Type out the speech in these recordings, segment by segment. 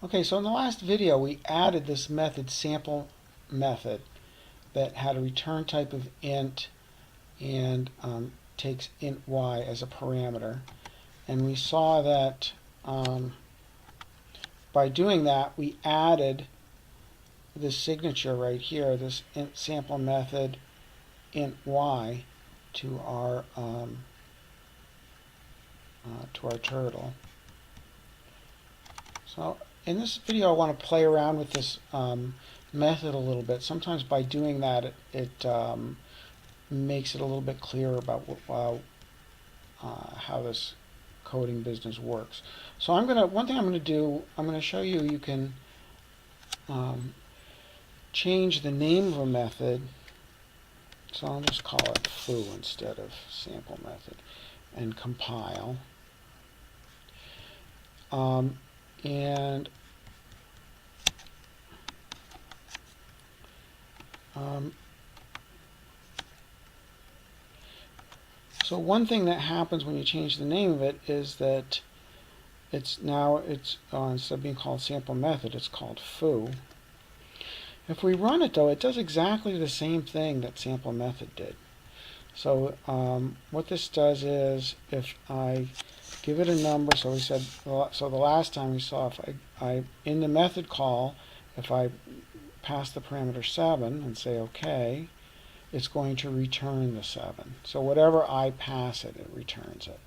Okay, so in the last video we added this method, sample method, that had a return type of int and takes int y as a parameter. And we saw that by doing that we added this signature right here, this int sample method int y to our turtle. So in this video I want to play around with this method a little bit. Sometimes by doing that it makes it a little bit clearer about how this coding business works. So one thing I'm going to show you, you can change the name of a method. So I'll just call it foo instead of sample method and compile. So one thing that happens when you change the name of it is that instead of being called sample method, it's called foo. If we run it though, it does exactly the same thing that sample method did. So what this does is, if I give it a number, so the last time we saw, if I in the method call, if I pass the parameter 7 and say OK, it's going to return the 7. So whatever I pass it, it returns it.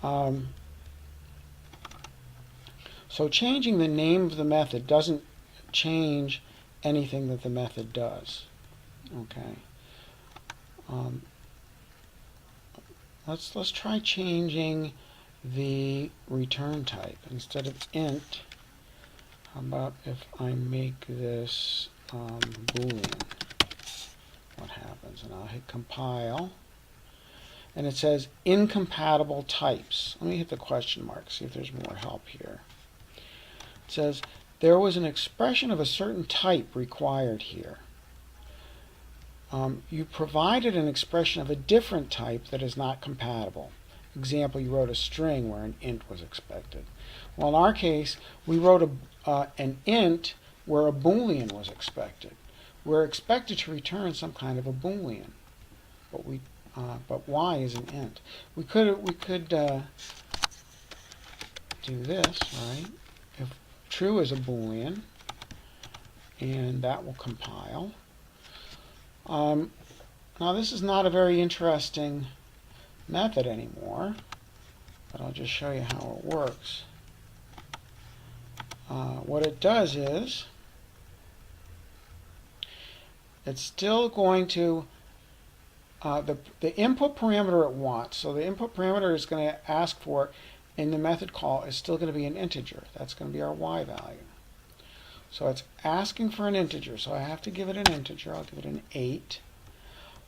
Okay. So changing the name of the method doesn't change anything that the method does. Okay. Let's try changing the return type. Instead of int, how about if I make this Boolean? What happens? And I'll hit compile. And it says incompatible types. Let me hit the question mark, see if there's more help here. It says there was an expression of a certain type required here. You provided an expression of a different type that is not compatible. Example, you wrote a string where an int was expected. Well, in our case, we wrote an int where a Boolean was expected. We're expected to return some kind of a Boolean, but y is an int. We could do this, right? If true is a Boolean, and that will compile. Now this is not a very interesting method anymore, but I'll just show you how it works. What it does is, it's still going to, the input parameter it wants, so the input parameter is going to ask for in the method call is still going to be an integer. That's going to be our y value. So it's asking for an integer, so I have to give it an integer. I'll give it an 8.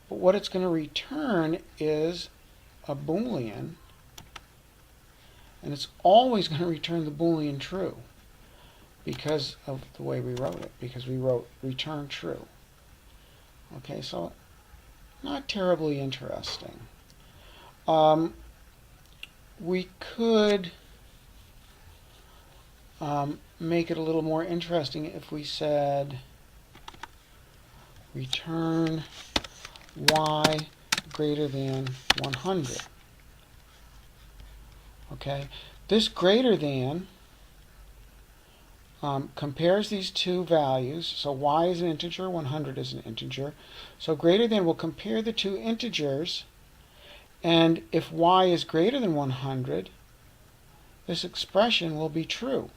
But what it's going to return is a Boolean, and it's always going to return the Boolean true because of the way we wrote it, because we wrote return true. Okay, so not terribly interesting. We could make it a little more interesting if we said return y greater than 100. Okay, this greater than compares these two values. So y is an integer, 100 is an integer. So greater than will compare the two integers, and if y is greater than 100, this expression will be true.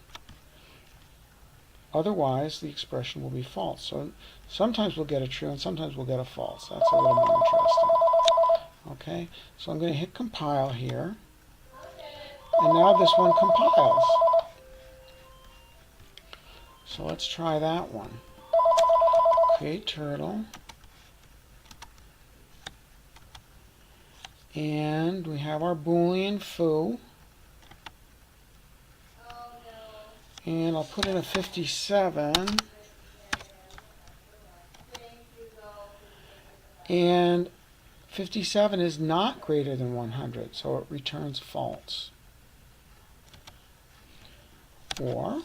Otherwise, the expression will be false. So sometimes we'll get a true and sometimes we'll get a false. That's a little more interesting. Okay, so I'm going to hit compile here. And now this one compiles. So let's try that one. Create turtle. And we have our Boolean foo. And I'll put in a 57. And 57 is not greater than 100, so it returns false. Or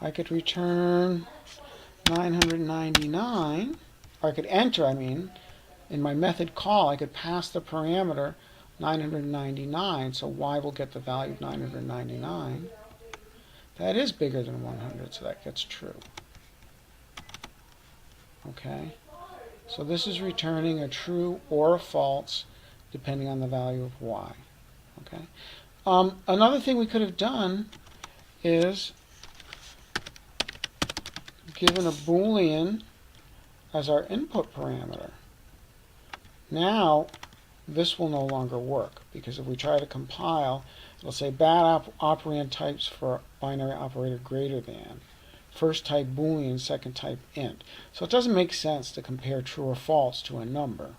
I could return 999, or I could enter, in my method call, I could pass the parameter 999, so y will get the value of 999. That is bigger than 100, so that gets true. Okay, so this is returning a true or a false depending on the value of y. Okay. Another thing we could have done is given a Boolean as our input parameter. Now, this will no longer work, because if we try to compile, it'll say bad operand types for binary operator greater than. First type Boolean, second type int. So it doesn't make sense to compare true or false to a number.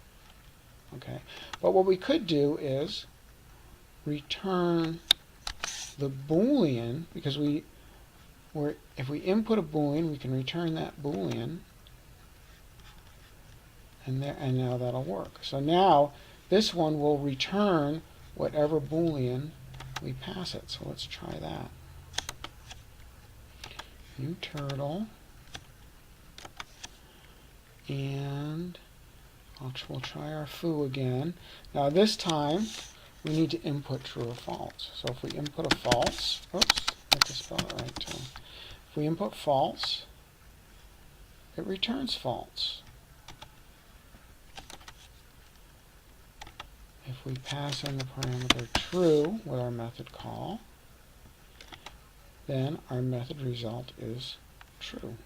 Okay, but what we could do is return the Boolean, because if we input a Boolean, we can return that Boolean, and now that'll work. So now this one will return whatever Boolean we pass it. So let's try that. New turtle, and we'll try our foo again. Now this time we need to input true or false. So if we input a false, oops, I have to spell it right too. If we input false, it returns false. If we pass in the parameter true with our method call, then our method result is true.